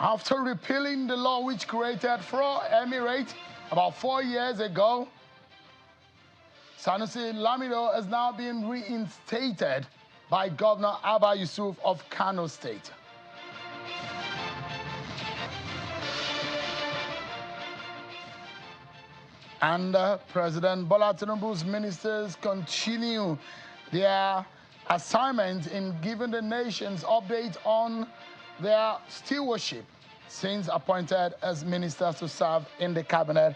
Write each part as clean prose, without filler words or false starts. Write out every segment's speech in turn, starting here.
After repealing the law which created Kano Emirate about 4 years ago, Sanusi Lamido is now being reinstated by Governor Abba Yusuf of Kano State. And President Bola Tinubu's ministers continue their assignment in giving the nation's update on their stewardship since appointed as ministers to serve in the cabinet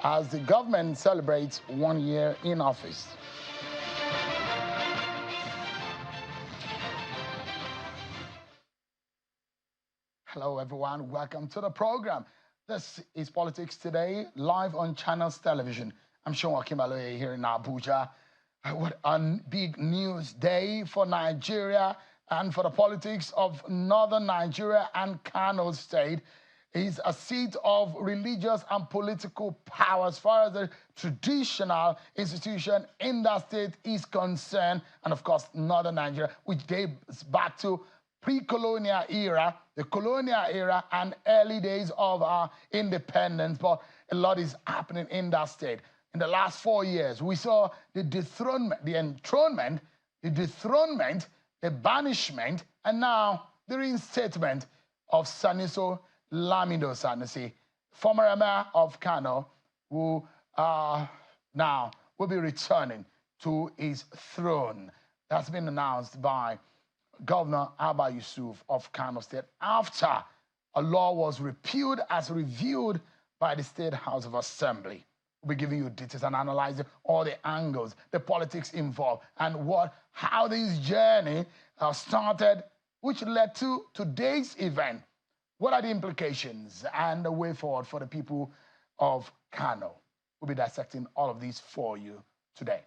as the government celebrates 1 year in office. Hello everyone, welcome to the program. This is Politics Today, live on Channels Television. I'm Sean Akimaloye here in Abuja. What a big news day for Nigeria and for the politics of northern Nigeria and Kano State. Is a seat of religious and political power as far as the traditional institution in that state is concerned, and of course northern Nigeria, which dates back to pre-colonial era, the colonial era, and early days of our independence. But a lot is happening in that state. In the last 4 years, we saw the dethronement, the enthronement, the dethronement, the banishment, and now the reinstatement of Sanusi Lamido Sanusi, former Emir of Kano, who now will be returning to his throne. That's been announced by Governor Abba Yusuf of Kano State after a law was repealed as reviewed by the State House of Assembly. We'll be giving you details and analyzing all the angles, the politics involved, and how this journey started, which led to today's event. What are the implications and the way forward for the people of Kano? We'll be dissecting all of these for you today.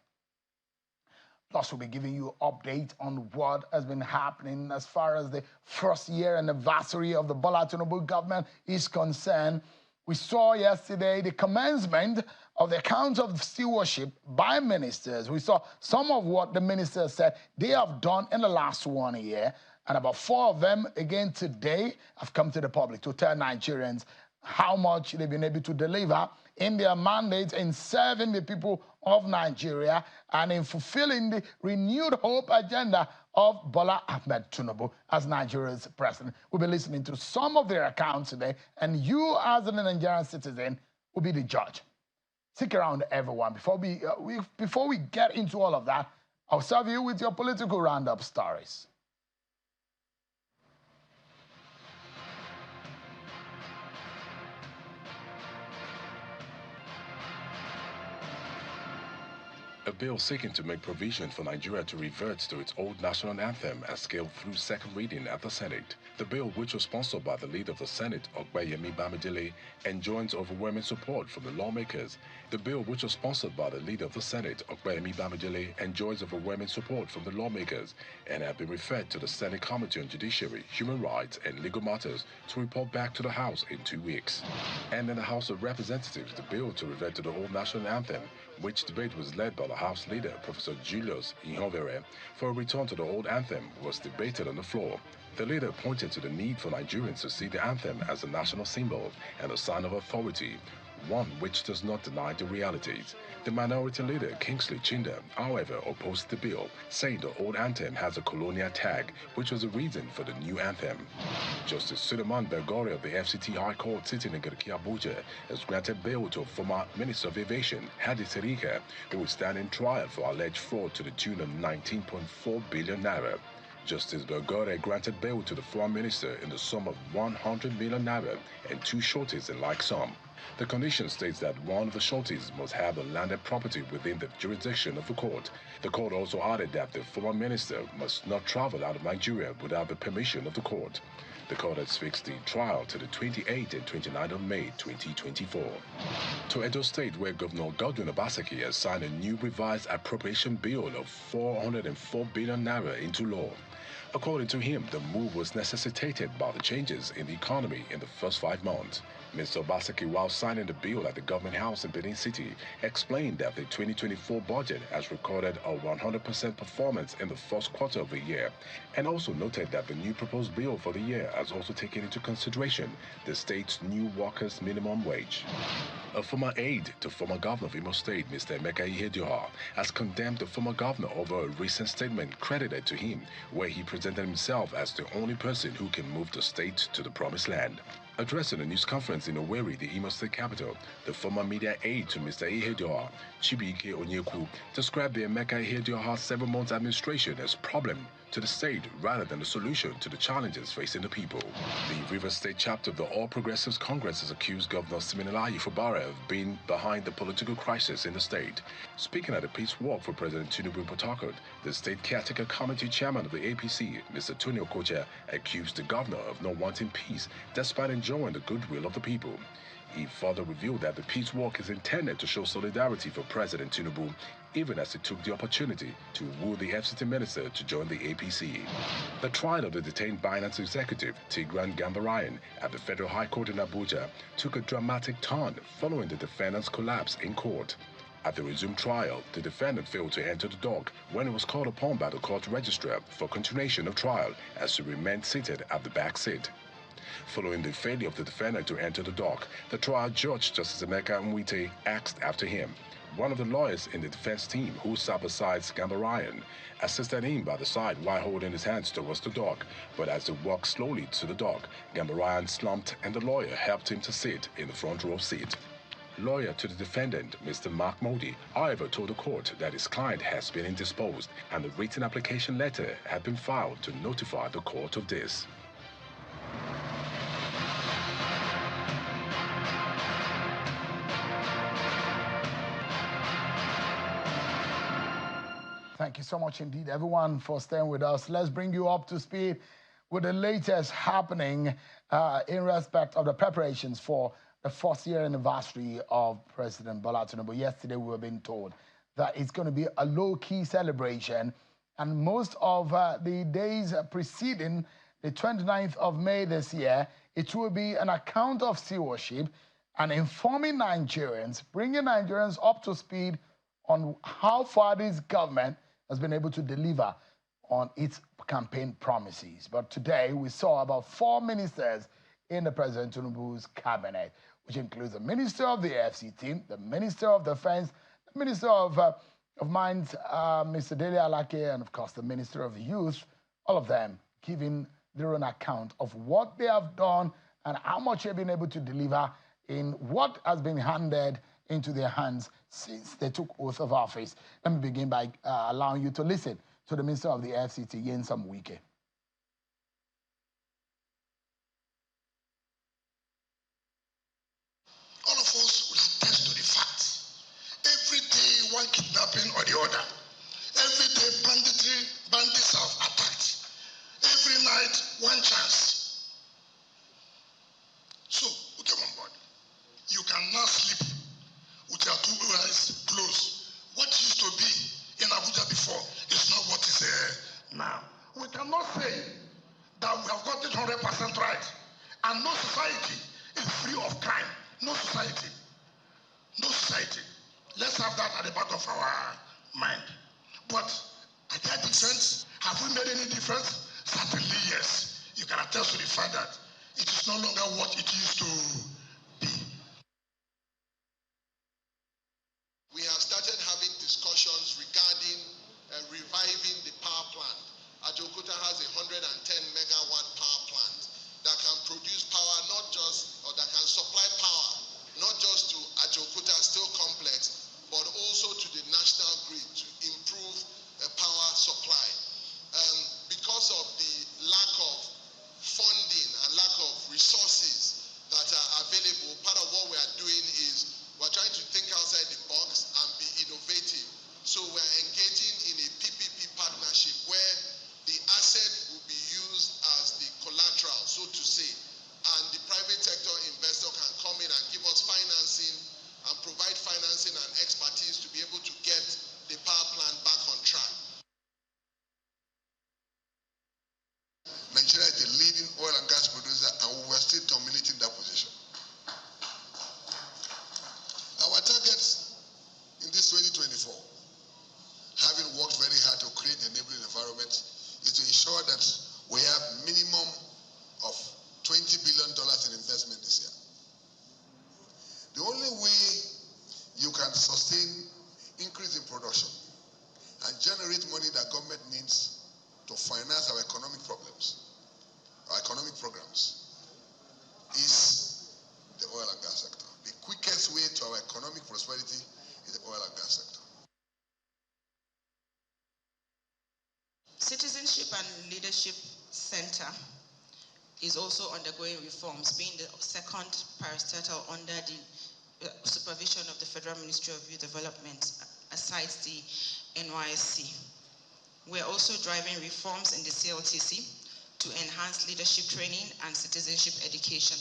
Plus, we'll be giving you an update on what has been happening as far as the first year anniversary of the Bola Tinubu government is concerned. We saw yesterday the commencement of the accounts of stewardship by ministers. We saw some of what the ministers said they have done in the last 1 year. And about 4 of them, again today, have come to the public to tell Nigerians how much they've been able to deliver in their mandates in serving the people of Nigeria and in fulfilling the renewed hope agenda of Bola Ahmed Tinubu as Nigeria's president. We'll be listening to some of their accounts today, and you as a Nigerian citizen will be the judge. Stick around, everyone. Before we get into all of that, I'll serve you with your political roundup stories. A bill seeking to make provision for Nigeria to revert to its old national anthem has scaled through second reading at the Senate. The bill, which was sponsored by the leader of the Senate, Ogbeyemi Bamidele, enjoins overwhelming support from the lawmakers. The bill, which was sponsored by the leader of the Senate, Ogbeyemi Bamidele, enjoys overwhelming support from the lawmakers and have been referred to the Senate Committee on Judiciary, Human Rights and Legal Matters to report back to the House in 2 weeks. And in the House of Representatives, the bill to revert to the old national anthem, which debate was led by the House leader, Professor Julius Ihonvere, for a return to the old anthem, was debated on the floor. The leader pointed to the need for Nigerians to see the anthem as a national symbol and a sign of authority, one which does not deny the realities. The minority leader, Kingsley Chinda, however, opposed the bill, saying the old anthem has a colonial tag, which was the reason for the new anthem. Justice Suleiman Belgore of the FCT High Court sitting in Garki Abuja has granted bail to former Minister of Aviation, Hadi Sirika, who is standing trial for alleged fraud to the tune of 19.4 billion naira. Justice Belgore granted bail to the former minister in the sum of 100 million naira and 2 sureties in like sum. The condition states that one of the sureties must have a landed property within the jurisdiction of the court. The court also added that the former minister must not travel out of Nigeria without the permission of the court. The court has fixed the trial to the 28th and 29th of May 2024. To Edo State, where Governor Godwin Obaseki has signed a new revised appropriation bill of 404 billion naira into law. According to him, the move was necessitated by the changes in the economy in the first 5 months. Mr. Obaseki, while signing the bill at the Government House in Benin City, explained that the 2024 budget has recorded a 100% performance in the first quarter of the year, and also noted that the new proposed bill for the year has also taken into consideration the state's new workers' minimum wage. A former aide to former governor of Imo State, Mr. Emeka Ihedioha, has condemned the former governor over a recent statement credited to him, where he presented himself as the only person who can move the state to the promised land. Addressing a news conference in Owerri, the Imo State capital, the former media aide to Mr. Ihedioha, Chibuike Onyeku, described the Emeka Ihedioha 7-month administration as problem to the state rather than a solution to the challenges facing the people. The Rivers State chapter of the All Progressives Congress has accused Governor Siminalayi Fubara of being behind the political crisis in the state. Speaking at a peace walk for President Tinubu in Port Harcourt, the State Caretaker Committee Chairman of the APC, Mr. Tony Okocha, accused the governor of not wanting peace despite enjoying the goodwill of the people. He further revealed that the peace walk is intended to show solidarity for President Tinubu, even as he took the opportunity to woo the FCT minister to join the APC. The trial of the detained Binance executive, Tigran Gambaryan, at the Federal High Court in Abuja took a dramatic turn following the defendant's collapse in court. At the resumed trial, the defendant failed to enter the dock when he was called upon by the court registrar for continuation of trial, as he remained seated at the back seat. Following the failure of the defendant to enter the dock, the trial judge, Justice Emeka Nwite, asked after him. One of the lawyers in the defense team, who sat beside Gambaryan, assisted him by the side while holding his hands towards the dock, but as they walked slowly to the dock, Gambaryan slumped and the lawyer helped him to sit in the front row seat. Lawyer to the defendant, Mr. Mark Modi, however, told the court that his client has been indisposed and a written application letter had been filed to notify the court of this. Thank you so much indeed, everyone, for staying with us. Let's bring you up to speed with the latest happening in respect of the preparations for the 4th year anniversary of President Bola Tinubu. Yesterday, we were being told that it's going to be a low-key celebration, and most of the days preceding the 29th of May this year, it will be an account of stewardship and informing Nigerians, bringing Nigerians up to speed on how far this government has been able to deliver on its campaign promises. But today, we saw about 4 ministers in the President Tinubu's cabinet, which includes the Minister of the FCT, the Minister of Defense, the Minister of Mines, Mr. Dele Alake, and of course, the Minister of Youth, all of them giving their own account of what they have done and how much they've been able to deliver in what has been handed into their hands since they took oath of office. Let me begin by allowing you to listen to the Minister of the FCT, Yensam Wike. All of us will attest to the fact. Every day, one kidnapping or the other. Every day, bandits have attacked. Every night, one chance. So, okay, on board. You cannot sleep with your 2 eyes closed. What used to be in Abuja before is not what is now. We cannot say that we have got it 100% right. And no society is free of crime. No society. No society. Let's have that at the back of our mind. But are there difference? Have we made any difference? Certainly yes. You can attest to the fact that it is no longer what it used to be. We have started having discussions regarding reviving the power plant. Ajokuta has a 110 megawatt power plant that can produce power that can supply power not just to Ajokuta Steel Complex, but also to the national grid to improve power supply. Because of the lack of funding and lack of resources that are available targets in this 2024, having worked very hard to create the enabling environment, is to ensure that we have minimum of $20 billion in investment this year. The only way you can sustain increase in production and generate money that government needs to finance our economic problems, our economic programs, is the oil and gas sector. The quickest way to our economic prosperity is the oil and gas sector. Citizenship and Leadership Center is also undergoing reforms, being the second parastatal under the supervision of the Federal Ministry of Youth Development, aside the NYSC. We're also driving reforms in the CLTC to enhance leadership training and citizenship education,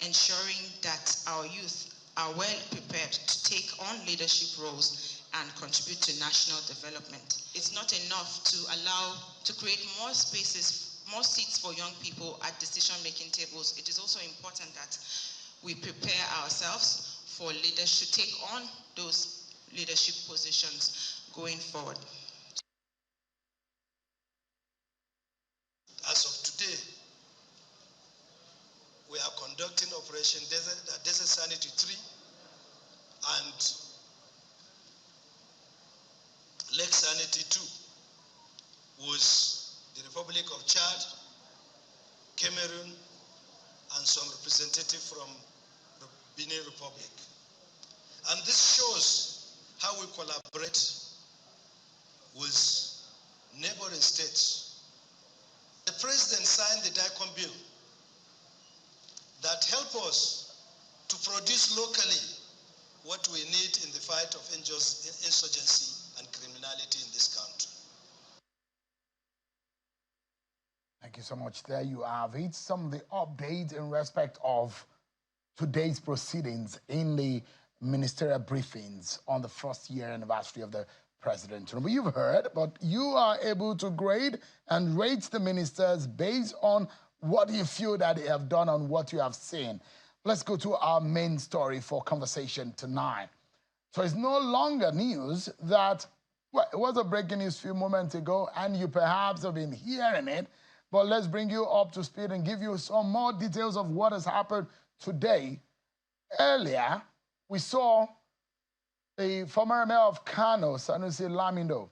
ensuring that our youth are well prepared to take on leadership roles and contribute to national development. It's not enough to create more spaces, more seats for young people at decision-making tables. It is also important that we prepare ourselves for leaders to take on those leadership positions going forward. As of today, we are conducting Operation Desert Sanity 3 and Lake Sanity 2, with the Republic of Chad, Cameroon, and some representative from the Benin Republic. And this shows how we collaborate with neighboring states. The President signed the DICOM bill that help us to produce locally what we need in the fight of insurgency and criminality in this country. Thank you so much. There you have it. Some of the updates in respect of today's proceedings in the ministerial briefings on the first year anniversary of the president. Tinubu, you've heard, but you are able to grade and rate the ministers based on what you feel that they have done and what you have seen. Let's go to our main story for conversation tonight. So it's no longer news that, well, it was a breaking news a few moments ago, and you perhaps have been hearing it, but let's bring you up to speed and give you some more details of what has happened today. Earlier, we saw the former mayor of Kano, Sanusi Lamido,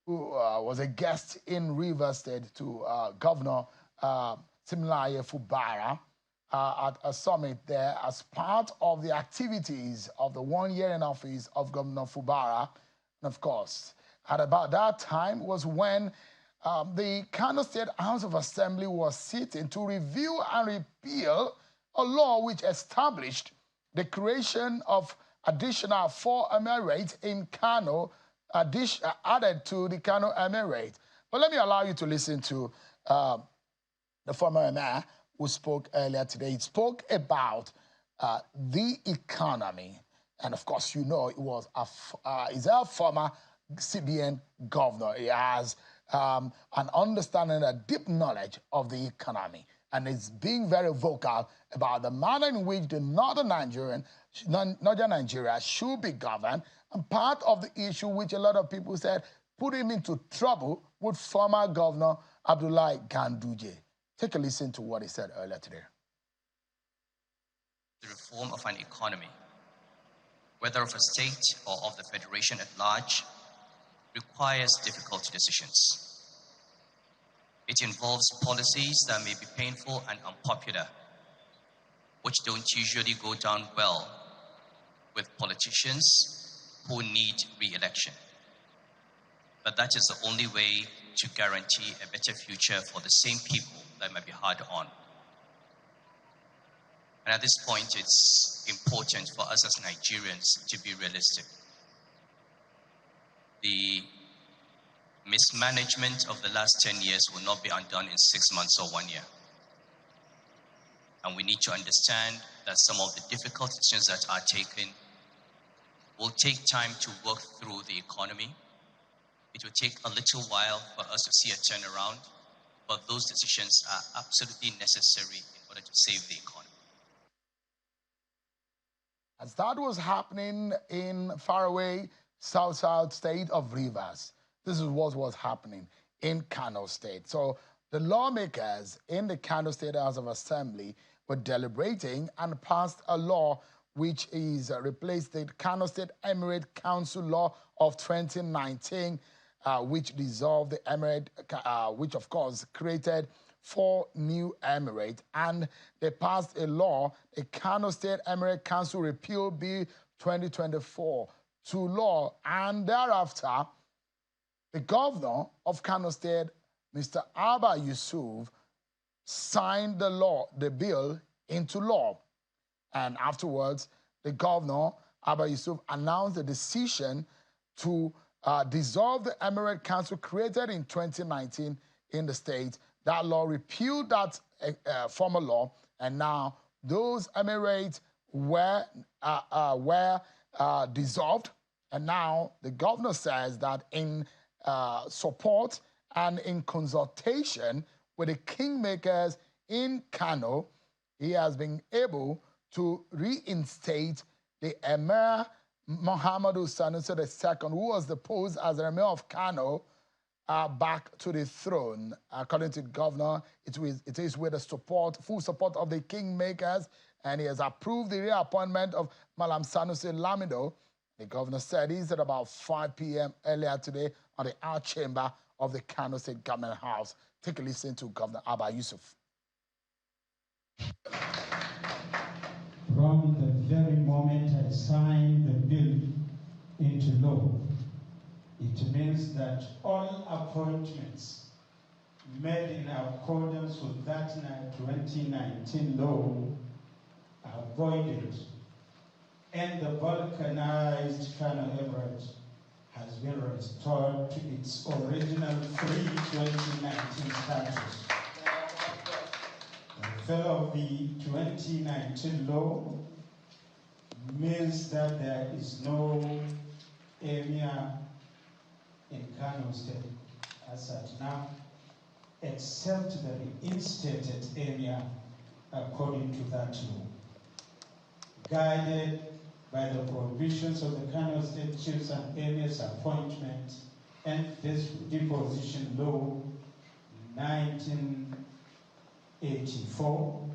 who was a guest in Rivers State to Governor Timileyin Fubara at a summit there as part of the activities of the 1 year in office of Governor Fubara. And of course, at about that time was when the Kano State House of Assembly was sitting to review and repeal a law which established the creation of additional 4 emirates in Kano, added to the Kano Emirate. But let me allow you to listen to the former mayor who spoke earlier today. He spoke about the economy. And of course, you know, it was he's a former CBN governor. He has an understanding, a deep knowledge of the economy. And is being very vocal about the manner in which the northern Nigeria should be governed. And part of the issue which a lot of people said put him into trouble with former Governor Abdullahi Ganduje. Take a listen to what he said earlier today. The reform of an economy, whether of a state or of the federation at large, requires difficult decisions. It involves policies that may be painful and unpopular, which don't usually go down well with politicians who need re-election. But that is the only way to guarantee a better future for the same people that might be hard on. And at this point, it's important for us as Nigerians to be realistic. The mismanagement of the last 10 years will not be undone in 6 months or 1 year. And we need to understand that some of the difficult decisions that are taken will take time to work through the economy. It will take a little while for us to see a turnaround, but those decisions are absolutely necessary in order to save the economy. As that was happening in faraway south state of Rivers, this is what was happening in Kano State. So the lawmakers in the Kano State House of Assembly were deliberating and passed a law which is replaced the Kano State Emirate Council Law of 2019, which dissolved the Emirate, which of course created 4 new emirates, and they passed a law, the Kano State Emirate Council Repeal Bill 2024, to law, and thereafter, the governor of Kano State, Mr. Abba Yusuf, signed the bill into law. And afterwards, the governor, Abba Yusuf, announced the decision to dissolve the Emirate Council created in 2019 in the state. That law repealed that former law, and now those emirates were dissolved. And now the governor says that in support and in consultation with the kingmakers in Kano, he has been able to reinstate the Emir Muhammadu Sanusi II, who was deposed as the Emir of Kano, back to the throne. According to the governor, it is with the full support of the kingmakers, and he has approved the reappointment of Malam Sanusi Lamido. The governor said this at about 5 p.m. earlier today on the Art Chamber of the Kano State Government House. Take a listen to Governor Abba Yusuf. From the very moment I signed the bill into law, it means that all appointments made in accordance with that 2019 law are voided, and the balkanized Kano Emirate has been restored to its original pre-2019 status. The fellow of the 2019 law means that there is no emir in Kano State as at now, except the reinstated emir according to that law. Guided by the provisions of the Kano State Chiefs and Emirs Appointment and Deposition Law 1984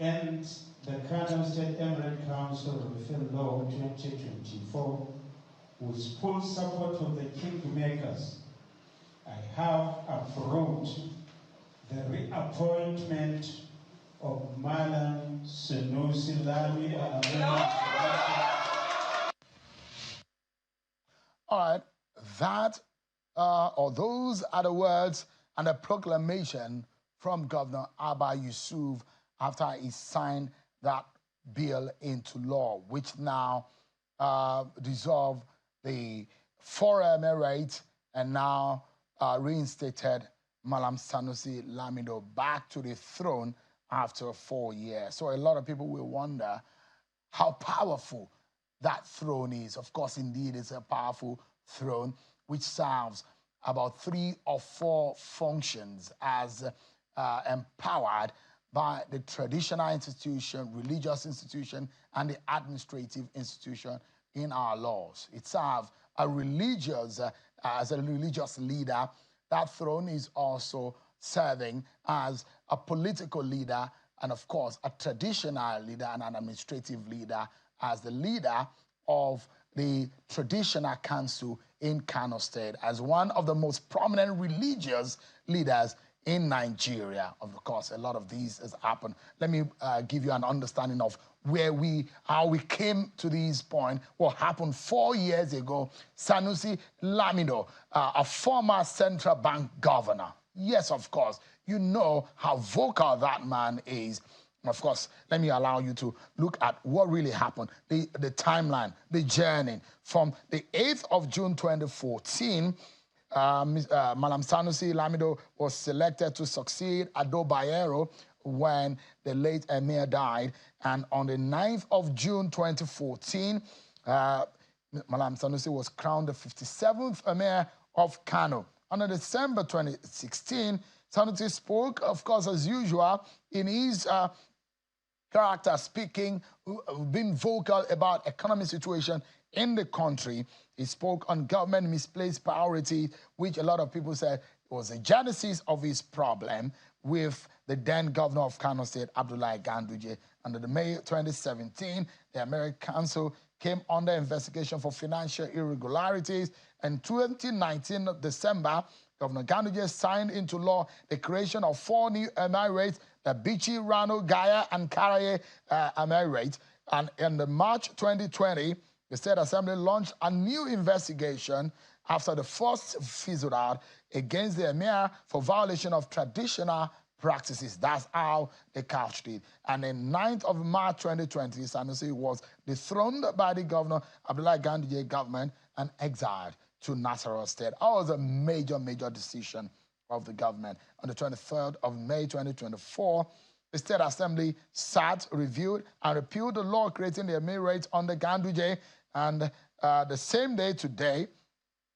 and the Kano State Emirate Council Repeal Law 2024, with full support of the kingmakers, I have approved the reappointment of Malam Sanusi Lamido. All right, that or those are the words and a proclamation from Governor Abba Yusuf after he signed that bill into law, which now dissolved the 4 emirates and now reinstated Malam Sanusi Lamido back to the throne after 4 years. So a lot of people will wonder how powerful that throne is. Of course, indeed, it's a powerful throne which serves about 3 or 4 functions as empowered by the traditional institution, religious institution, and the administrative institution in our laws. It serves a religious, as a religious leader. That throne is also serving as a political leader and, of course, a traditional leader and an administrative leader as the leader of the traditional council in Kano State, as one of the most prominent religious leaders in Nigeria. Of course, a lot of these has happened. Let me give you an understanding of how we came to this point. What happened 4 years ago, Sanusi Lamido, a former central bank governor. Yes, of course, you know how vocal that man is. Of course, let me allow you to look at what really happened, the timeline, the journey. From the 8th of June 2014, Malam Sanusi Lamido was selected to succeed Ado Bayero when the late Emir died. And on the 9th of June 2014, Malam Sanusi was crowned the 57th Emir of Kano. On December 2016, Sanusi spoke, of course, as usual, in his character speaking, being vocal about economic situation in the country. He spoke on government misplaced priorities, which a lot of people said was the genesis of his problem with the then governor of Kano State, Abdullahi Ganduje. Under the May 2017, the Emirate Council came under investigation for financial irregularities. In 2019, December, Governor Ganduje signed into law the creation of 4 new emirates, the Bichi, Rano, Gaya, and Karaye Emirate. And in the March 2020, the State Assembly launched a new investigation after the first fizzled out against the Emir for violation of traditional practices. That's how they couched it. And on 9th of March 2020, Sanusi was dethroned by the governor, Abdullahi Ganduje government, and exiled to Nasarawa State. That was a major, major decision of the government. On the 23rd of May 2024, the State Assembly sat, reviewed, and repealed the law creating the Emirates under Ganduje. And the same day today,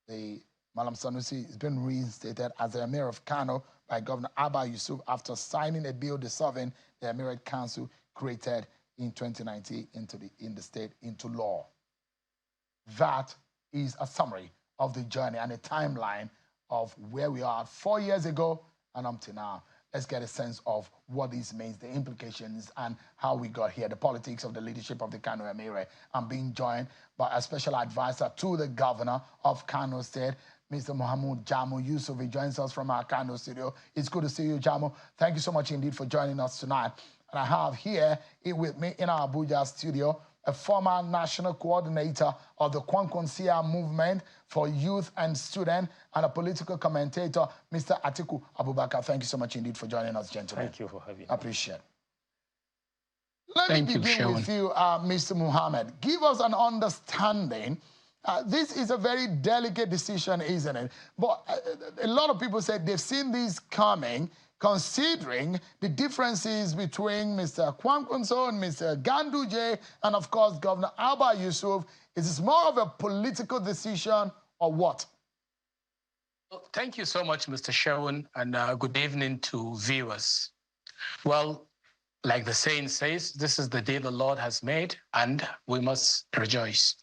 the Malam Sanusi has been reinstated as the Emir of Kano by Governor Abba Yusuf after signing a bill dissolving the Emirate Council created in 2019 in the state into law. That is a summary of the journey and a timeline of where we are 4 years ago and up to now. Let's get a sense of what this means, the implications, and how we got here, the politics of the leadership of the Kano Emirate. I'm being joined by a special advisor to the governor of Kano State, Mr. Mohamud Jamo Yusuf. He joins us from our Kano studio. It's good to see you, Jamo. Thank you so much indeed for joining us tonight. And I have here with me in our Abuja studio a former national coordinator of the Kwankwansia movement for youth and students, and a political commentator, Mr. Atiku Abubakar. Thank you so much indeed for joining us, gentlemen. Thank you for having me. I appreciate it. Let me begin with you, Mr. Muhammad. Give us an understanding. This is a very delicate decision, isn't it? But a lot of people said they've seen this coming, considering the differences between Mr. Kwankwanso and Mr. Ganduje, and of course, Governor Abba Yusuf. Is this more of a political decision or what? Well, thank you so much, Mr. Sherwin, and good evening to viewers. Well, like the saying says, this is the day the Lord has made, and we must rejoice.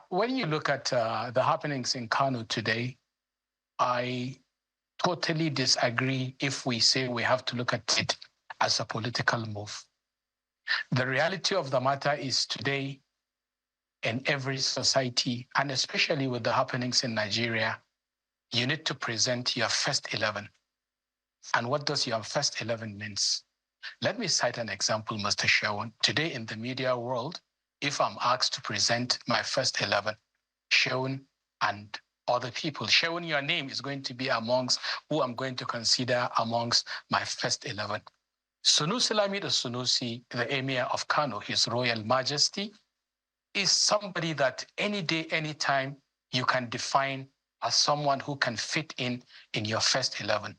When you look at the happenings in Kano today, I totally disagree if we say we have to look at it as a political move. The reality of the matter is today, in every society, and especially with the happenings in Nigeria, you need to present your first 11. And what does your first 11 means? Let me cite an example, Mr. Sherwin. Today in the media world, if I'm asked to present my first 11, Sherwin and other people, Sherwin, your name is going to be amongst who I'm going to consider amongst my first 11. Sunusi Lamido Sunusi, the Emir of Kano, His Royal Majesty, is somebody that any day, any time, you can define as someone who can fit in your first 11.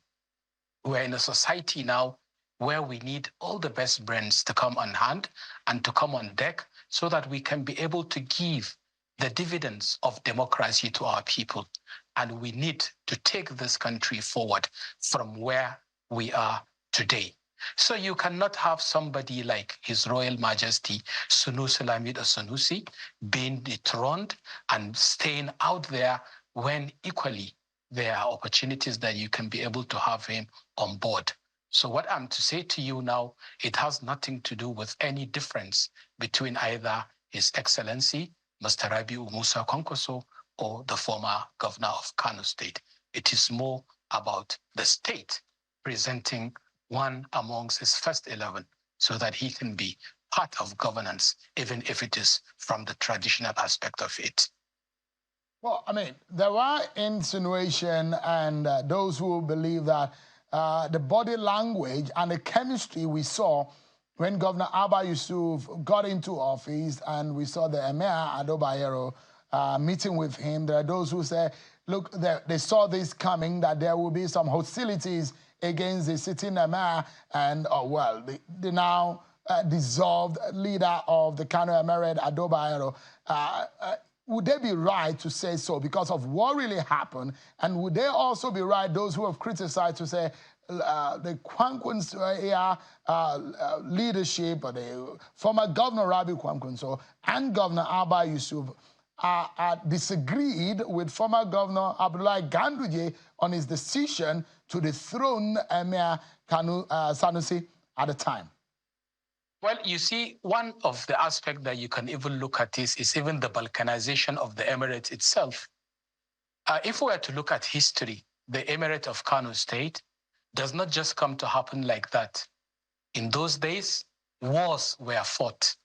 We're in a society now where we need all the best brains to come on hand and to come on deck so that we can be able to give the dividends of democracy to our people. And we need to take this country forward from where we are today. So you cannot have somebody like His Royal Majesty Sunusi Lamido Sunusi being dethroned and staying out there when equally there are opportunities that you can be able to have him on board. So what I'm to say to you now, it has nothing to do with any difference between either His Excellency, Mr. Rabiu Musa Kwankwaso, or the former governor of Kano State. It is more about the state presenting one amongst his first 11 so that he can be part of governance, even if it is from the traditional aspect of it. Well, I mean, there are insinuation and those who believe that the body language and the chemistry we saw when Governor Abba Yusuf got into office and we saw the Emir Ado Bayero meeting with him, there are those who say, look, they saw this coming, that there will be some hostilities against the sitting Emir and, well, the now dissolved leader of the Kano Emirate, Ado Bayero. Would they be right to say so because of what really happened? And would they also be right, those who have criticized, to say Kwankun's leadership, or the former Governor Rabi Kwankunso and Governor Abba Yusuf disagreed with former Governor Abdullahi Ganduje on his decision to dethrone Emir Kano Sanusi at the time? Well, you see, one of the aspects that you can even look at is even the balkanization of the emirate itself. If we were to look at history, the Emirate of Kano State does not just come to happen like that. In those days, wars were fought,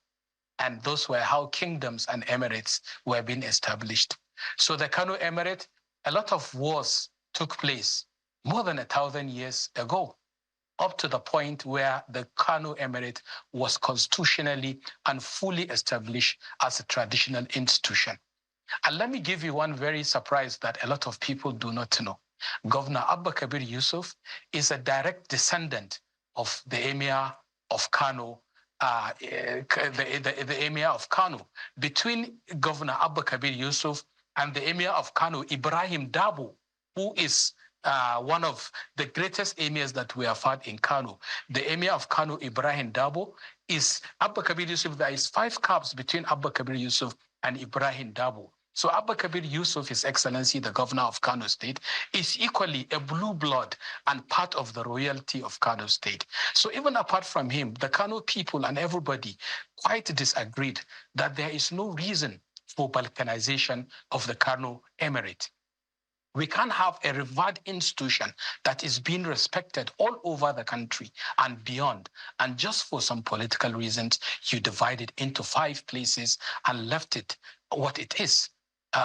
and those were how kingdoms and emirates were being established. So the Kano Emirate, a lot of wars took place more than 1,000 years ago, up to the point where the Kano Emirate was constitutionally and fully established as a traditional institution. And let me give you one very surprise that a lot of people do not know. Governor Abba Kabir Yusuf is a direct descendant of the Emir of Kano, the Emir of Kano. Between Governor Abba Kabir Yusuf and the Emir of Kano, Ibrahim Dabo, who is one of the greatest emirs that we have had in Kano. The Emir of Kano, Ibrahim Dabo, is Abba Kabir Yusuf. There is 5 caps between Abba Kabir Yusuf and Ibrahim Dabo. So Abba Kabir Yusuf, His Excellency, the Governor of Kano State, is equally a blue blood and part of the royalty of Kano State. So even apart from him, the Kano people and everybody quite disagreed that there is no reason for balkanization of the Kano Emirate. We can't have a revered institution that is being respected all over the country and beyond. And just for some political reasons, you divide it into 5 places and left it what it is.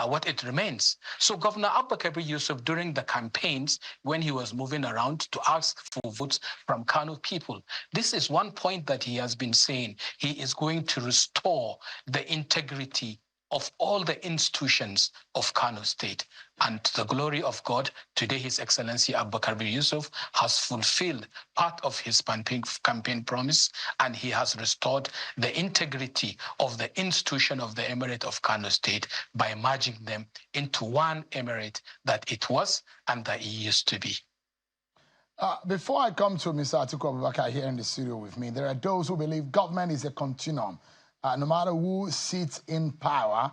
What it remains. So Governor Abba Kabir Yusuf, during the campaigns, when he was moving around to ask for votes from Kano people, this is one point that he has been saying. He is going to restore the integrity of all the institutions of Kano State. And to the glory of God, today His Excellency Abba Kabir Yusuf has fulfilled part of his campaign promise, and he has restored the integrity of the institution of the Emirate of Kano State by merging them into one emirate that it was and that it used to be. Before I come to Mr. Atiku Abubakar here in the studio with me, there are those who believe government is a continuum. No matter who sits in power,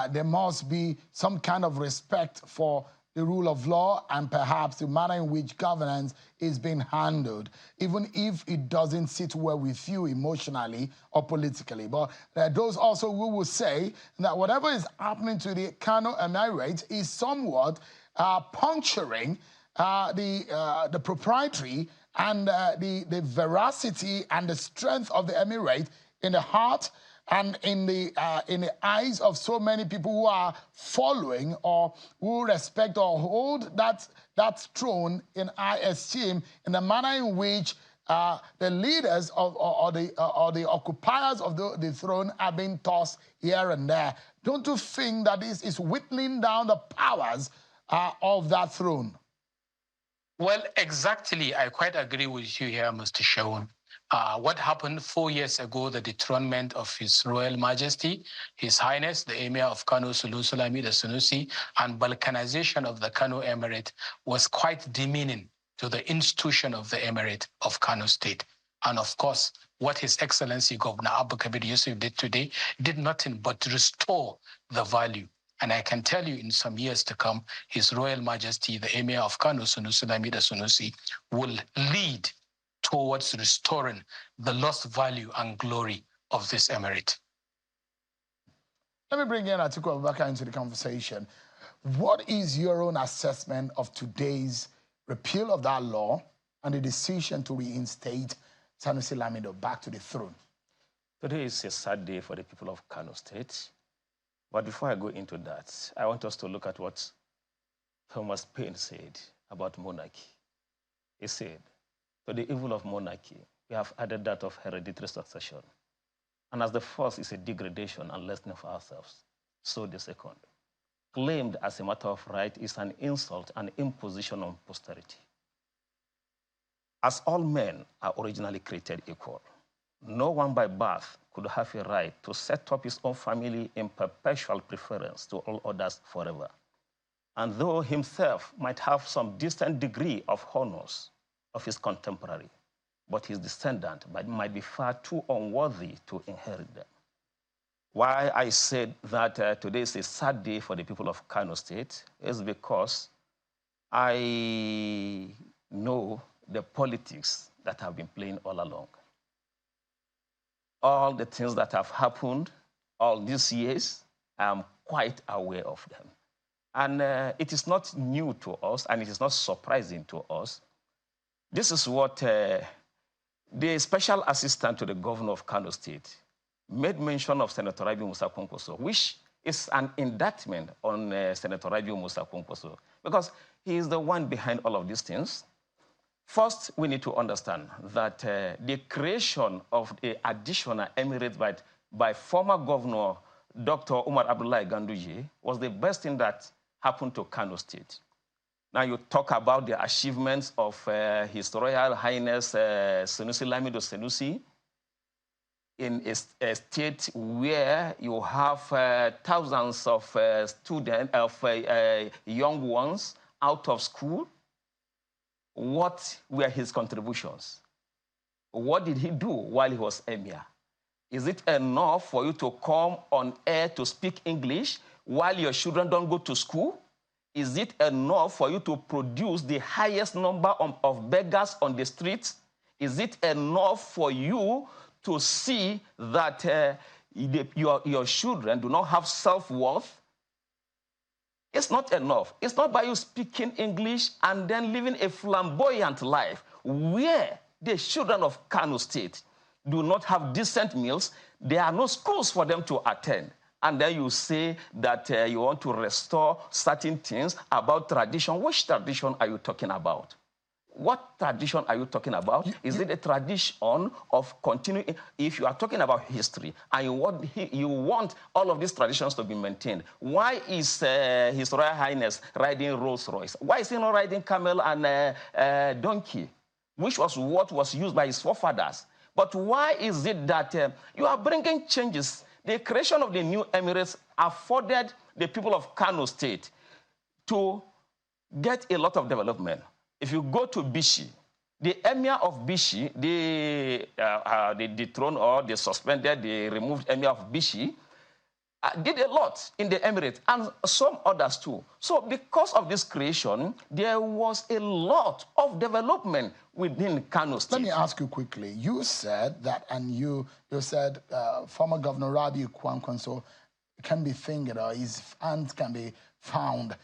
there must be some kind of respect for the rule of law and perhaps the manner in which governance is being handled, even if it doesn't sit well with you emotionally or politically. But there are those also who will say that whatever is happening to the Kano Emirate is somewhat puncturing the propriety and the veracity and the strength of the Emirate in the heart and in the eyes of so many people who are following or who respect or hold that throne in high esteem, in the manner in which the leaders or the occupiers of the throne are being tossed here and there. Don't you think that this is whittling down the powers of that throne? Well, exactly. I quite agree with you here, Mr. Shaun. What happened 4 years ago, the dethronement of His Royal Majesty, His Highness, the Emir of Kano Sulami the Sunusi, and balkanization of the Kano Emirate was quite demeaning to the institution of the Emirate of Kano State. And of course, what His Excellency Governor Abba Kabir Yusuf did today did nothing but restore the value. And I can tell you in some years to come, His Royal Majesty, the Emir of Kano Sulami the Sunusi, will lead towards restoring the lost value and glory of this emirate. Let me bring in Atiku Abubakar into the conversation. What is your own assessment of today's repeal of that law and the decision to reinstate Sanusi Lamido back to the throne? Today is a sad day for the people of Kano State. But before I go into that, I want us to look at what Thomas Paine said about monarchy. He said, to the evil of monarchy, we have added that of hereditary succession. And as the first is a degradation and lessening of ourselves, so the second, claimed as a matter of right, is an insult and imposition on posterity. As all men are originally created equal, no one by birth could have a right to set up his own family in perpetual preference to all others forever. And though himself might have some distant degree of honors, of his contemporary, but his descendant might be far too unworthy to inherit them. Why I said that today is a sad day for the people of Kano State is because I know the politics that have been playing all along. All the things that have happened all these years, I'm quite aware of them. And it is not new to us, and it is not surprising to us. This is what the special assistant to the governor of Kano State made mention of Senator Rabiu Musa Kwankwaso, which is an indictment on Senator Rabiu Musa Kwankwaso, because he is the one behind all of these things. First, we need to understand that the creation of the additional emirate by former governor Dr. Umar Abdullahi Ganduje was the best thing that happened to Kano State. Now you talk about the achievements of His Royal Highness Senusi Lamido Senusi in a state where you have thousands of students, young ones out of school. What were his contributions? What did he do while he was emir? Is it enough for you to come on air to speak English while your children don't go to school? Is it enough for you to produce the highest number of beggars on the streets? Is it enough for you to see that your children do not have self-worth? It's not enough. It's not by you speaking English and then living a flamboyant life where the children of Kano State do not have decent meals. There are no schools for them to attend. And then you say that you want to restore certain things about tradition. Which tradition are you talking about? What tradition are you talking about? Is it a tradition of continuing? If you are talking about history and you want all of these traditions to be maintained, why is His Royal Highness riding Rolls Royce? Why is he not riding camel and donkey, which was what was used by his forefathers? But why is it that you are bringing changes? The creation of the new emirates afforded the people of Kano State to get a lot of development. If you go to Bichi, the emir of Bichi, they dethroned or they suspended, they removed emir of Bichi, did a lot in the emirate and some others too. So because of this creation, there was a lot of development within Kano State. Let me ask you quickly. You said that, and you said former Governor Rabiu Kwankwaso can be fingered, or his hands can be found.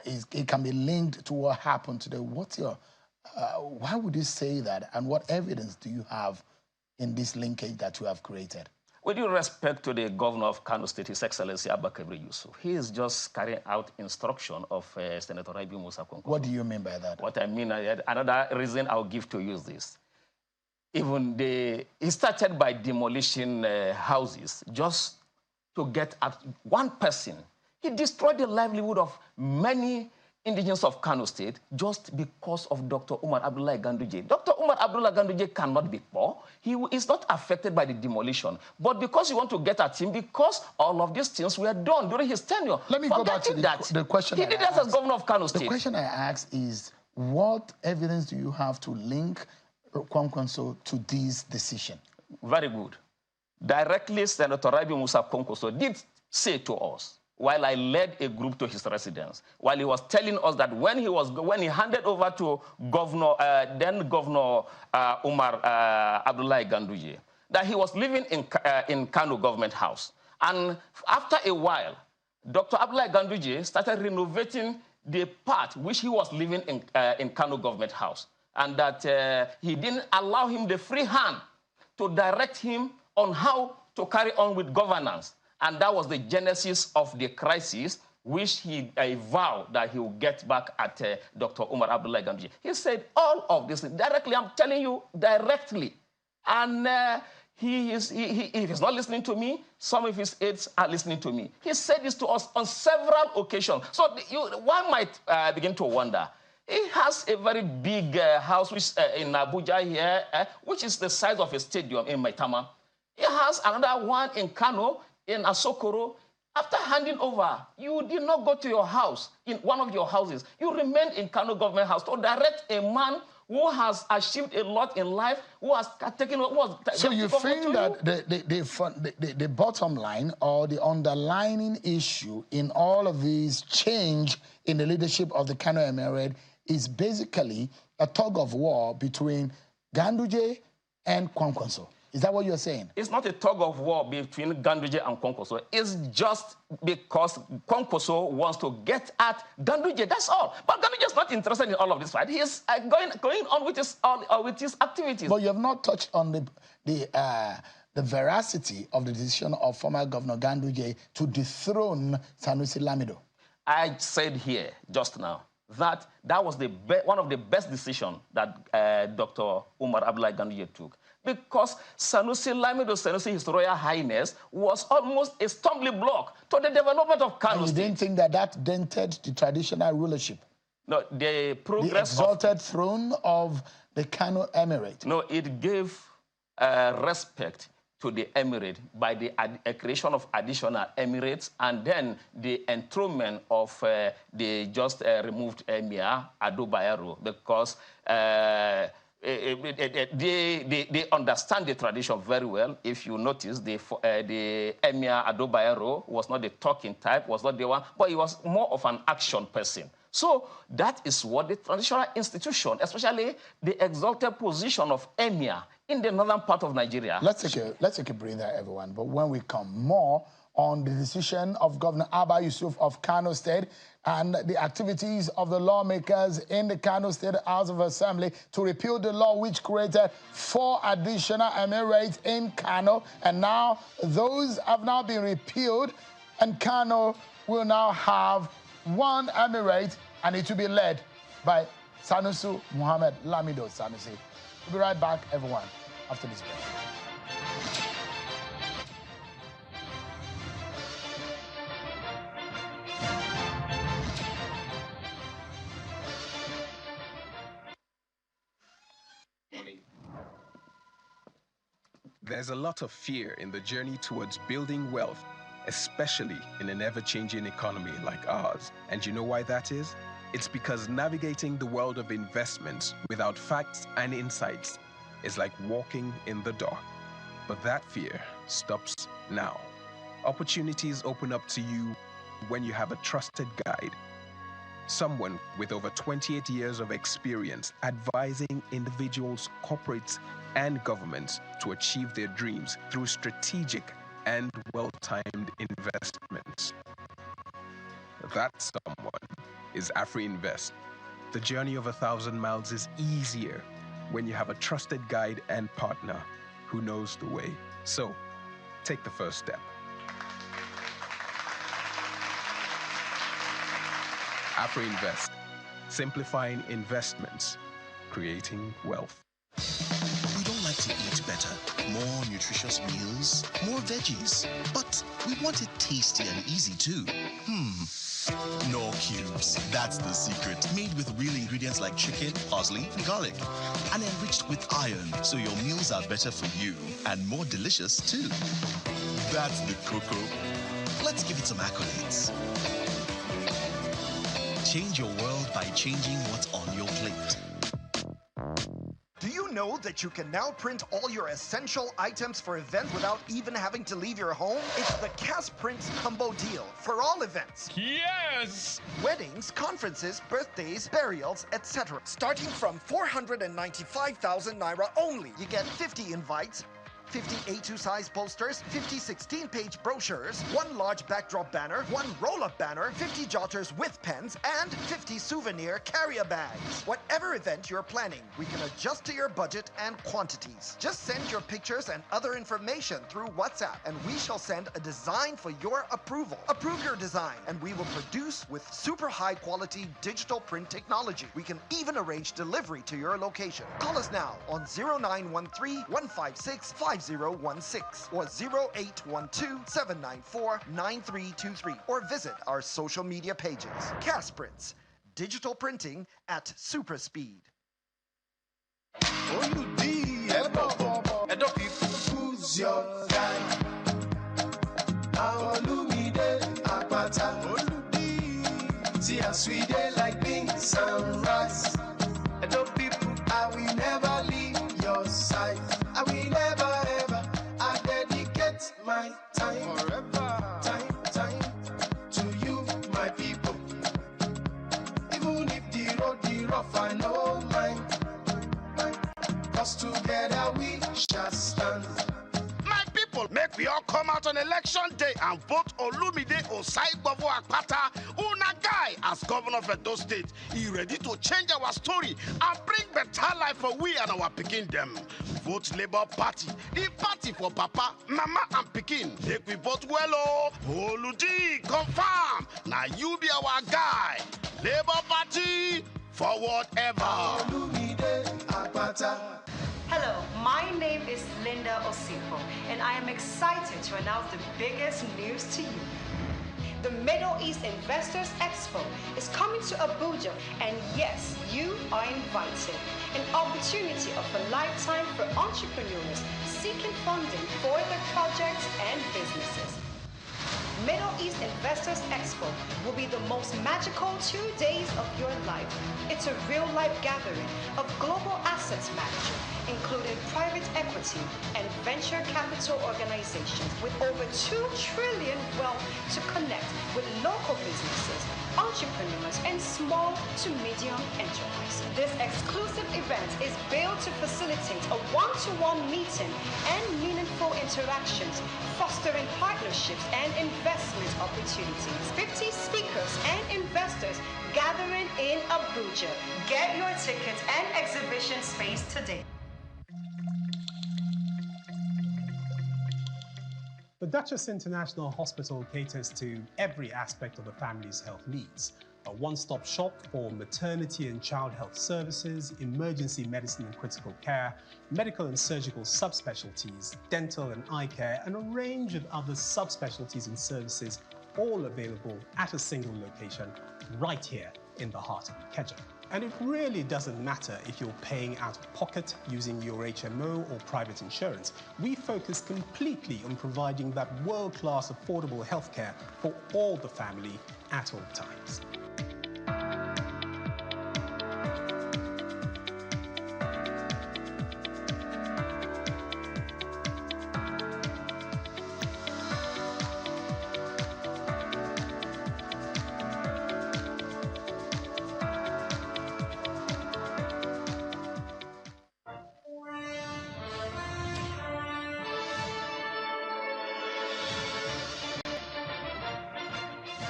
It can be linked to what happened today. What's your, why would you say that, and what evidence do you have in this linkage that you have created? With due respect to the governor of Kano State, His Excellency Abba Kabir Yusuf, he is just carrying out instruction of Senator Rabiu Musa Kwankwaso. What do you mean by that? What I mean, another reason I'll give to you is this. Even he started by demolishing houses just to get at one person. He destroyed the livelihood of many indigenous of Kano State just because of Dr. Umar Abdullahi Ganduje. Dr. Umar Abdullahi Ganduje cannot be poor. He is not affected by the demolition. But because you want to get at him, because all of these things were done during his tenure. Let me go back to the question he did that as governor of Kano State. The question I asked is, what evidence do you have to link Kwankwaso to this decision? Very good. Directly, Senator Rabiu Musa Kwankwaso did say to us, while I led a group to his residence, while he was telling us that when he handed over to then Governor Umar Abdullahi Ganduje, that he was living in Kano Government House. And after a while, Dr. Abdullahi Ganduje started renovating the part which he was living in Kano Government House, and that he didn't allow him the free hand to direct him on how to carry on with governance. And that was the genesis of the crisis, which he vowed that he would get back at Dr. Umar Abdullahi Ganduje. He said all of this directly. I'm telling you directly. And if he's not listening to me, some of his aides are listening to me. He said this to us on several occasions. So one might begin to wonder. He has a very big house which, in Abuja here, which is the size of a stadium in Maitama. He has another one in Kano, in Asokoro, After handing over, you did not go to your house, in one of your houses. You remained in Kano government house to direct a man who has achieved a lot in life, who has taken... So you think that the bottom line or the underlying issue in all of these change in the leadership of the Kano Emirate is basically a tug of war between Ganduje and Kwankwaso? Is that what you're saying? It's not a tug of war between Ganduje and Kwankwaso. It's just because Kwankwaso wants to get at Ganduje, that's all. But Ganduje is not interested in all of this, right? He is going on with his activities. But you have not touched on the veracity of the decision of former Governor Ganduje to dethrone Sanusi Lamido. I said here just now that was one of the best decisions that Dr. Umar Abdullahi Ganduje took. Because Sanusi Lamido, His Royal Highness, was almost a stumbling block to the development of Kano State. You didn't think that dented the traditional rulership? No, the progress... The exalted throne of the Kano Emirate? No, it gave respect to the emirate by the creation of additional emirates and then the enthronement of the just removed emir, Ado Bayero, because... They understand the tradition very well. If you notice, the Emir Ado Bayero was not the talking type, was not the one, but he was more of an action person. So that is what the traditional institution, especially the exalted position of Emir in the northern part of Nigeria. Let's take a breather, everyone. But when we come more on the decision of Governor Abba Yusuf of Kano State and the activities of the lawmakers in the Kano State House of Assembly to repeal the law which created 4 additional emirates in Kano. And now those have now been repealed and Kano will now have 1 emirate and it will be led by Sanusi Muhammad Lamido Sanusi. We'll be right back, everyone, after this break. There's a lot of fear in the journey towards building wealth, especially in an ever-changing economy like ours. And you know why that is? It's because navigating the world of investments without facts and insights is like walking in the dark. But that fear stops now. Opportunities open up to you when you have a trusted guide. Someone with over 28 years of experience advising individuals, corporates, and governments to achieve their dreams through strategic and well-timed investments. That someone is AfriInvest. The journey of 1,000 miles is easier when you have a trusted guide and partner who knows the way. So, take the first step. AfriInvest, simplifying investments, creating wealth. We don't like to eat better, more nutritious meals, more veggies, but we want it tasty and easy too. Knorr Cubes, that's the secret. Made with real ingredients like chicken, parsley, and garlic. And enriched with iron, so your meals are better for you and more delicious too. That's the cocoa. Let's give it some accolades. Change your world by changing what's on your plate. Do you know that you can now print all your essential items for events without even having to leave your home? It's the Print Combo Deal for all events. Yes! Weddings, conferences, birthdays, burials, etc. Starting from 495,000 Naira only. You get 50 invites, 50 A2 size posters, 50 16-page brochures, 1 large backdrop banner, 1 roll-up banner, 50 jotters with pens, and 50 souvenir carrier bags. Whatever event you're planning, we can adjust to your budget and quantities. Just send your pictures and other information through WhatsApp, and we shall send a design for your approval. Approve your design, and we will produce with super high-quality digital print technology. We can even arrange delivery to your location. Call us now on 0913-156-5016 or 0812-794-9323 or visit our social media pages. Prints, digital printing at super speed. Who's your guy? Cause we dey like beans and rice. And no people, I will never leave your side. I will never ever, I dedicate my time. Forever. Time to you, my people. Even if the road be rough, I know mine. Cause together we shall stand. My people, make we all come out on election day and vote Olumide Osaigbavo Akpata, Una guy, as governor of Edo State. He ready to change our story and bring better life for we and our pikin them. Vote Labour Party, the party for Papa, Mama and Pikin. Make we vote well, oh. Oludi, confirm. Now you be our guy. Labour Party, forward ever. Olumide Akpata. Hello, my name is Linda Osipo, and I am excited to announce the biggest news to you. The Middle East Investors Expo is coming to Abuja, and yes, you are invited. An opportunity of a lifetime for entrepreneurs seeking funding for their projects and businesses. Middle East Investors Expo will be the most magical 2 days of your life. It's a real-life gathering of global assets managers, including private equity and venture capital organizations with over 2 trillion wealth to connect with local businesses, entrepreneurs, and small to medium enterprises. This exclusive event is built to facilitate a one-to-one meeting and meaningful interactions, fostering partnerships and investment opportunities. 50 speakers and investors gathering in Abuja. Get your tickets and exhibition space today. The Duchess International Hospital caters to every aspect of the family's health needs. A one-stop shop for maternity and child health services, emergency medicine and critical care, medical and surgical subspecialties, dental and eye care, and a range of other subspecialties and services, all available at a single location right here in the heart of Ikeja. And it really doesn't matter if you're paying out of pocket using your HMO or private insurance. We focus completely on providing that world-class affordable healthcare for all the family at all times.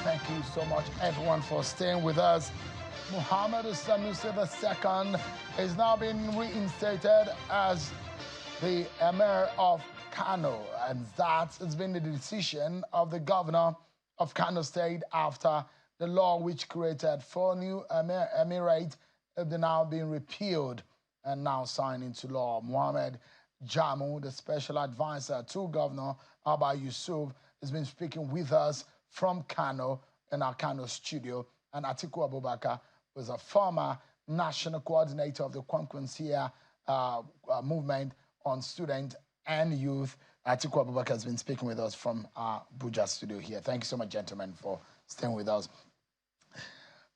Thank you so much, everyone, for staying with us. Muhammad Sanusi II is now being reinstated as the Emir of Kano, and that has been the decision of the governor of Kano State after the law which created 4 new emirates have now been repealed and now signed into law. Mohammed Jamu, the special advisor to Governor Abba Yusuf, has been speaking with us from Kano in our Kano studio, and Atiku Abubakar was a former national coordinator of the Kwankwansia movement on student and youth. Atiku Abubakar has been speaking with us from our Abuja studio here. Thank you so much, gentlemen, for staying with us.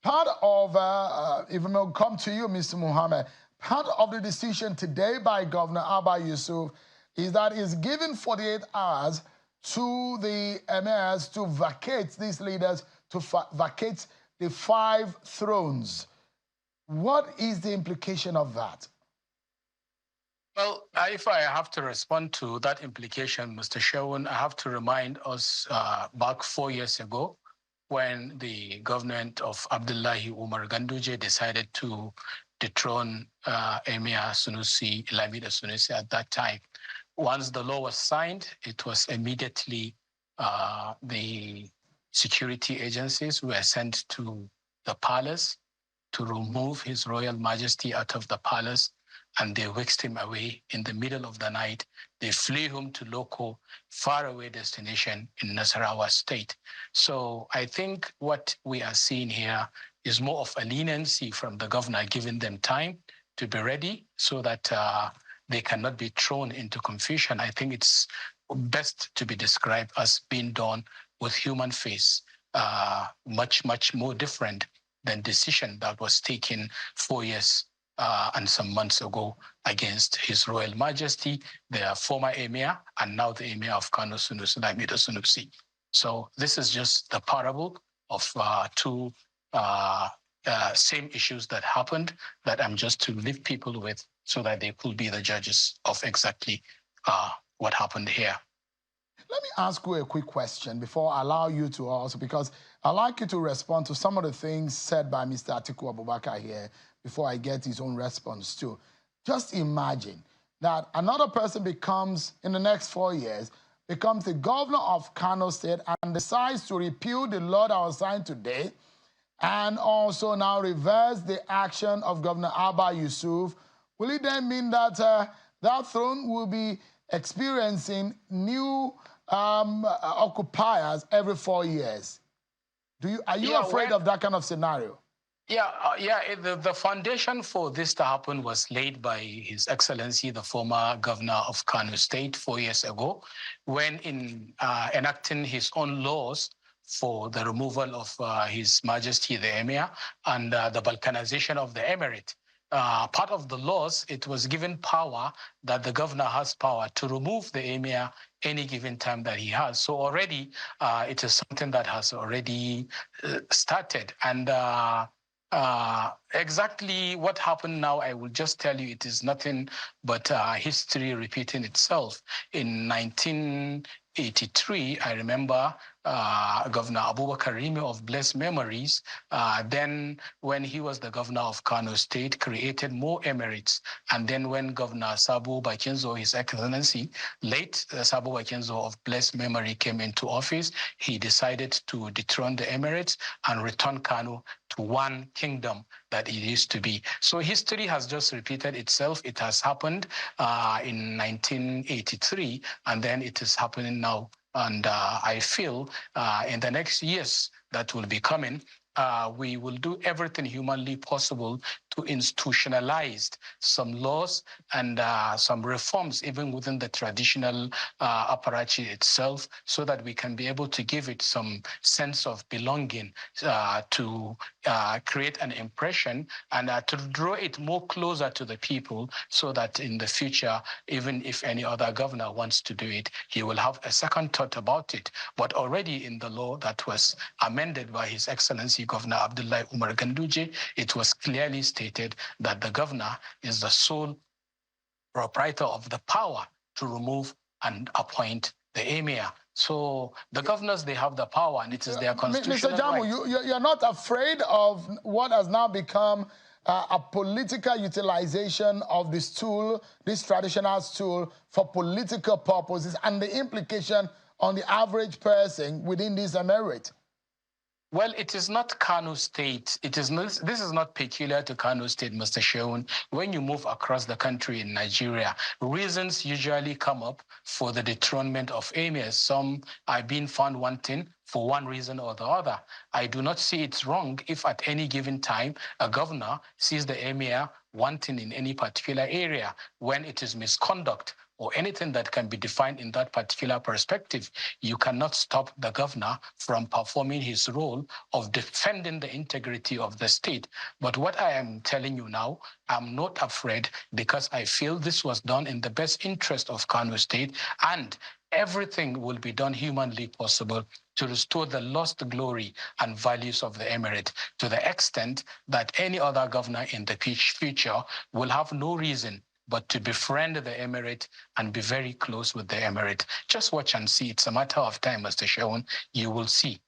Part of, if we'll come to you, Mr. Muhammad, part of the decision today by Governor Abba Yusuf is that he's given 48 hours to the emirs to vacate, these leaders, to vacate the 5 thrones. What is the implication of that? Well, if I have to respond to that implication, Mr. Sherwin, I have to remind us back 4 years ago when the government of Abdullahi Umar Ganduje decided to dethrone Emir Sunusi, Lamida Sunusi at that time. Once the law was signed, it was immediately the security agencies were sent to the palace to remove His Royal Majesty out of the palace, and they whisked him away in the middle of the night. They flew him to local, faraway destination in Nasarawa State. So I think what we are seeing here is more of a leniency from the governor, giving them time to be ready so that they cannot be thrown into confusion. I think it's best to be described as being done with human face, much, much more different the decision that was taken 4 years and some months ago against His Royal Majesty, the former Emir, and now the Emir of Kano Sunusi, Lamido Sunusi. So this is just the parable of two same issues that happened that I'm just to leave people with so that they could be the judges of exactly what happened here. Let me ask you a quick question before I allow you to also, because I'd like you to respond to some of the things said by Mr. Atiku Abubakar here before I get his own response too. Just imagine that another person becomes, in the next 4 years, becomes the governor of Kano State and decides to repeal the law that was signed today and also now reverse the action of Governor Abba Yusuf. Will it then mean that that throne will be experiencing new occupiers every 4 years? Are you afraid of that kind of scenario? The foundation for this to happen was laid by His Excellency, the former governor of Kano State 4 years ago, when in enacting his own laws for the removal of His Majesty the Emir and the balkanization of the Emirate. Part of the laws, it was given power that the governor has power to remove the Emir any given time that he has. So already it is something that has already started. And exactly what happened now, I will just tell you, it is nothing but history repeating itself. In 1983, I remember Governor Abubakar Rimi of blessed memories, then when he was the governor of Kano State, created more emirates. And then when Governor Sabo Bakenzo, His Excellency, late Sabo Bakenzo of blessed memory, came into office, he decided to dethrone the emirates and return Kano to one kingdom that it used to be. So history has just repeated itself. It has happened in 1983, and then it is happening now. And I feel in the next years that will be coming, we will do everything humanly possible to institutionalize some laws and some reforms even within the traditional apparatus itself, so that we can be able to give it some sense of belonging, to create an impression and to draw it more closer to the people, so that in the future, even if any other governor wants to do it, he will have a second thought about it. But already in the law that was amended by His Excellency Governor Abdullahi Umar Ganduje, it was clearly stated that the governor is the sole proprietor of the power to remove and appoint the emir. So the governors, they have the power, and it is their constitutional Mr. Jamu, right. you're not afraid of what has now become a political utilization of this tool, this traditional tool, for political purposes, and the implication on the average person within this emirate? Well, it is not Kano State. This is not peculiar to Kano State, Mr. Sheun. When you move across the country in Nigeria, reasons usually come up for the dethronement of emirs. Some are being found wanting for one reason or the other. I do not see it's wrong if at any given time a governor sees the emir wanting in any particular area when it is misconduct or anything that can be defined in that particular perspective. You cannot stop the governor from performing his role of defending the integrity of the state. But what I am telling you now, I'm not afraid, because I feel this was done in the best interest of Kano State, and everything will be done humanly possible to restore the lost glory and values of the emirate, to the extent that any other governor in the future will have no reason but to befriend the emirate and be very close with the emirate. Just watch and see. It's a matter of time, Mr. Shewan. You will see.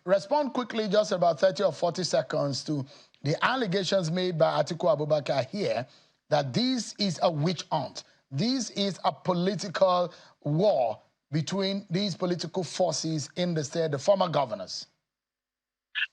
Respond quickly, just about 30 or 40 seconds, to the allegations made by Atiku Abubakar here that this is a witch hunt. This is a political war between these political forces in the state, the former governors.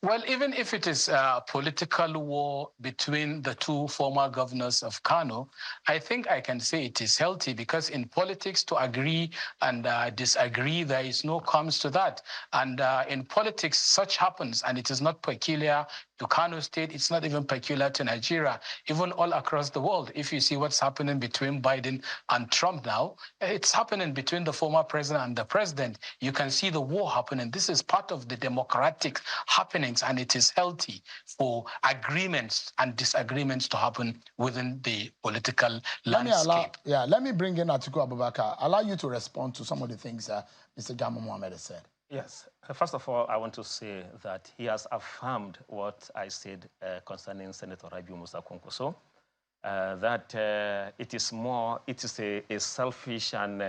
Well, even if it is a political war between the two former governors of Kano, I think I can say it is healthy, because in politics, to agree and disagree, there is no comes to that. And in politics, such happens, and it is not peculiar to Kano State. It's not even peculiar to Nigeria, even all across the world. If you see what's happening between Biden and Trump now, it's happening between the former president and the president. You can see the war happening. This is part of the democratic happenings, and it is healthy for agreements and disagreements to happen within the political landscape. Let me bring in Atiku Abubakar. Allow you to respond to some of the things Mr. Jamu Mohammed has said. Yes. First of all, I want to say that he has affirmed what I said concerning Senator Rabiu Musa Kwankwaso, that it is a selfish and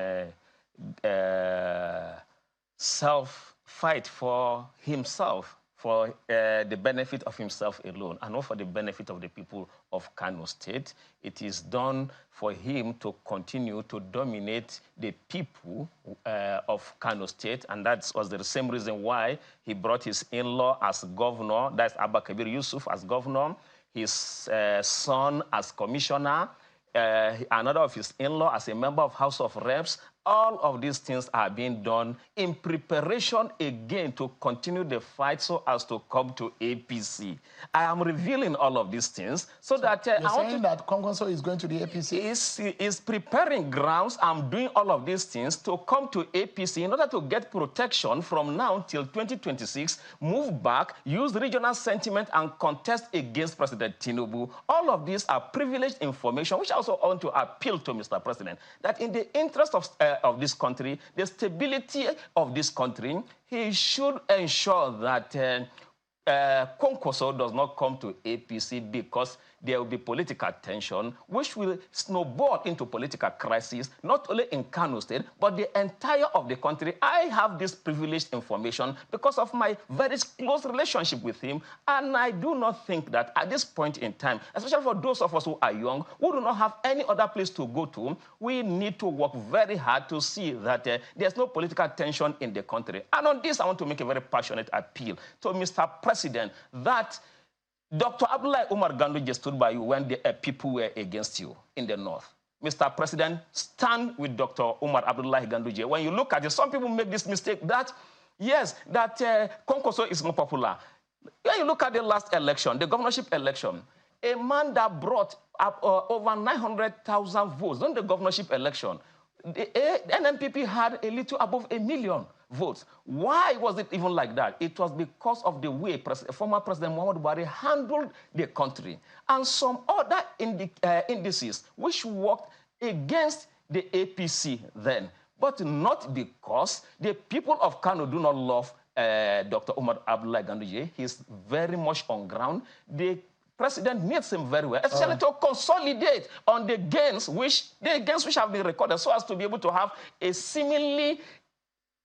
self-fight for himself, for the benefit of himself alone, and not for the benefit of the people of Kano State. It is done for him to continue to dominate the people of Kano State, and that was the same reason why he brought his in-law as governor, that's Abba Kabir Yusuf as governor, his son as commissioner, another of his in-law as a member of House of Reps. All of these things are being done in preparation again to continue the fight so as to come to APC. I am revealing all of these things so that... You're saying that Kwankwaso is going to the APC? Is preparing grounds. I'm doing all of these things to come to APC in order to get protection from now till 2026, move back, use regional sentiment, and contest against President Tinubu. All of these are privileged information, which I also want to appeal to Mr. President, that in the interest of this country, the stability of this country, he should ensure that Kwankwaso does not come to APC because there will be political tension, which will snowball into political crisis, not only in Kano State, but the entire of the country. I have this privileged information because of my very close relationship with him, and I do not think that at this point in time, especially for those of us who are young, who do not have any other place to go to, we need to work very hard to see that there's no political tension in the country. And on this, I want to make a very passionate appeal to Mr. President that Dr. Abdullahi Umar Ganduje stood by you when the people were against you in the north. Mr. President, stand with Dr. Umar Abdullahi Ganduje. When you look at it, some people make this mistake that, yes, that Kwankwaso is more popular. When you look at the last election, the governorship election, a man that brought up over 900,000 votes on the governorship election, the NNPP had a little above 1 million votes. Why was it even like that? It was because of the way former President Muhammadu Buhari handled the country and some other indices which worked against the APC then, but not because the people of Kano do not love Dr. Umar Abdullahi Ganduje. He's very much on ground. The president needs him very well, especially to consolidate on the gains which have been recorded, so as to be able to have a seemingly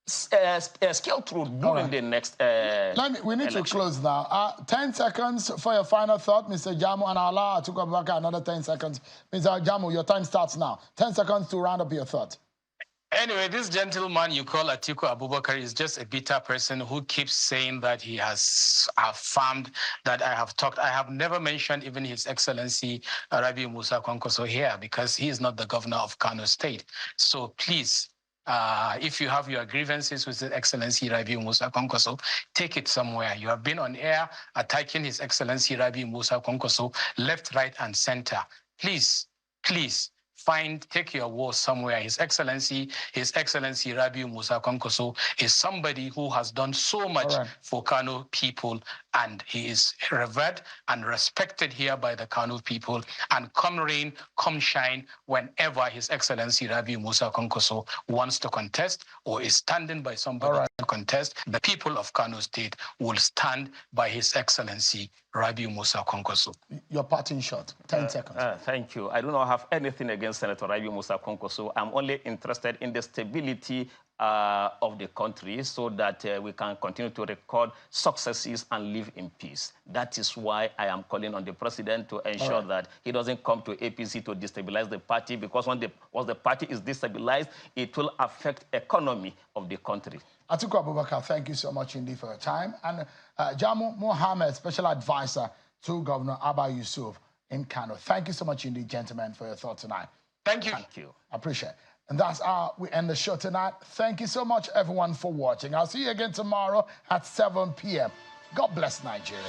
scale through during the next we need election. to close now. 10 seconds for your final thought, Mr. Jamu, and I'll allow Atiku Abubakar another 10 seconds. Mr. Jamu, your time starts now. 10 seconds to round up your thought. Anyway, this gentleman you call Atiku Abubakar is just a bitter person who keeps saying that he has affirmed that I have talked. I have never mentioned even His Excellency Rabiu Musa Kwankwaso here because he is not the governor of Kano State. So please, if you have your grievances with His Excellency Rabiu Musa Kwankwaso, take it somewhere. You have been on air attacking His Excellency Rabiu Musa Kwankwaso left, right, and center. Please, please, take your war somewhere. His Excellency Rabiu Musa Kwankwaso is somebody who has done so much for Kano people, and he is revered and respected here by the Kano people. And come rain, come shine, whenever His Excellency Rabiu Musa Kwankwaso wants to contest or is standing by somebody to contest, the people of Kano State will stand by His Excellency Rabiu Musa Kwankwaso. Your parting shot, 10 seconds. Thank you. I do not have anything against Senator Rabiu Musa Kwankwaso. I'm only interested in the stability of the country so that we can continue to record successes and live in peace. That is why I am calling on the president to ensure that he doesn't come to APC to destabilize the party, because once the party is destabilized, it will affect economy of the country. Atiku Abubakar, thank you so much indeed for your time. And Jamu Mohammed, Special Advisor to Governor Abba Yusuf in Kano. Thank you so much indeed, gentlemen, for your thoughts tonight. Thank you. Thank you. I appreciate it. And that's how we end the show tonight. Thank you so much, everyone, for watching. I'll see you again tomorrow at 7 p.m. God bless Nigeria.